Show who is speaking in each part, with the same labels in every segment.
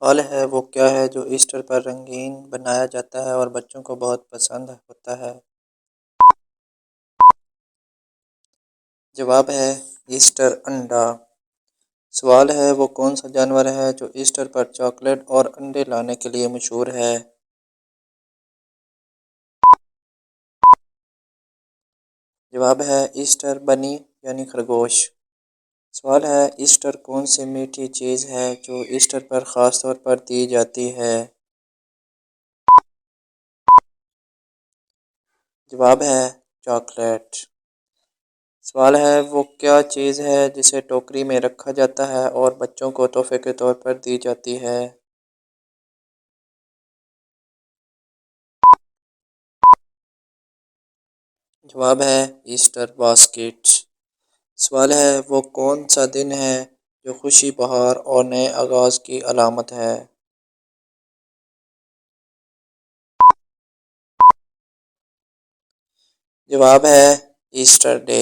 Speaker 1: फल है वो क्या है जो ईस्टर पर रंगीन बनाया जाता है और बच्चों को बहुत पसंद होता है? जवाब है ईस्टर अंडा। सवाल है वो कौन सा जानवर है जो ईस्टर पर चॉकलेट और अंडे लाने के लिए मशहूर है? जवाब है ईस्टर बनी यानी खरगोश। सवाल है ईस्टर कौन सी मीठी चीज़ है जो ईस्टर पर ख़ास तौर पर दी जाती है? जवाब है चॉकलेट। सवाल है वो क्या चीज़ है जिसे टोकरी में रखा जाता है और बच्चों को तोहफे के तौर पर दी जाती है? जवाब है ईस्टर बास्केट। सवाल है वो कौन सा दिन है जो खुशी बहार और नए आगाज़ की अलामत है? जवाब है ईस्टर डे।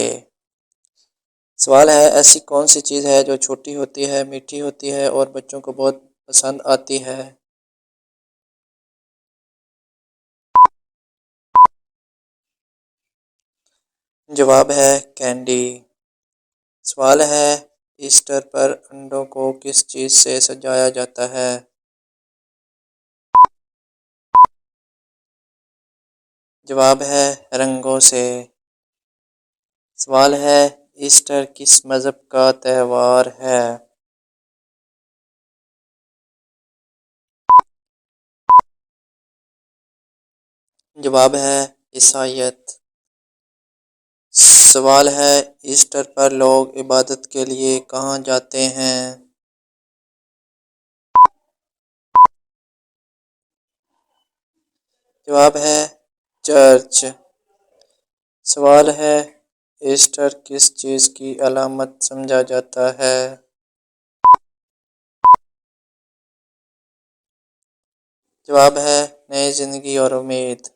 Speaker 1: सवाल है ऐसी कौन सी चीज़ है जो छोटी होती है, मीठी होती है और बच्चों को बहुत पसंद आती है? जवाब है कैंडी। सवाल है ईस्टर पर अंडों को किस चीज़ से सजाया जाता है? जवाब है रंगों से। सवाल है ईस्टर किस मज़हब का त्यौहार है? जवाब है ईसाईयत। सवाल है ईस्टर पर लोग इबादत के लिए कहाँ जाते हैं? जवाब है चर्च। सवाल है ईस्टर किस चीज़ की अलामत समझा जाता है? जवाब है नई ज़िंदगी और उम्मीद।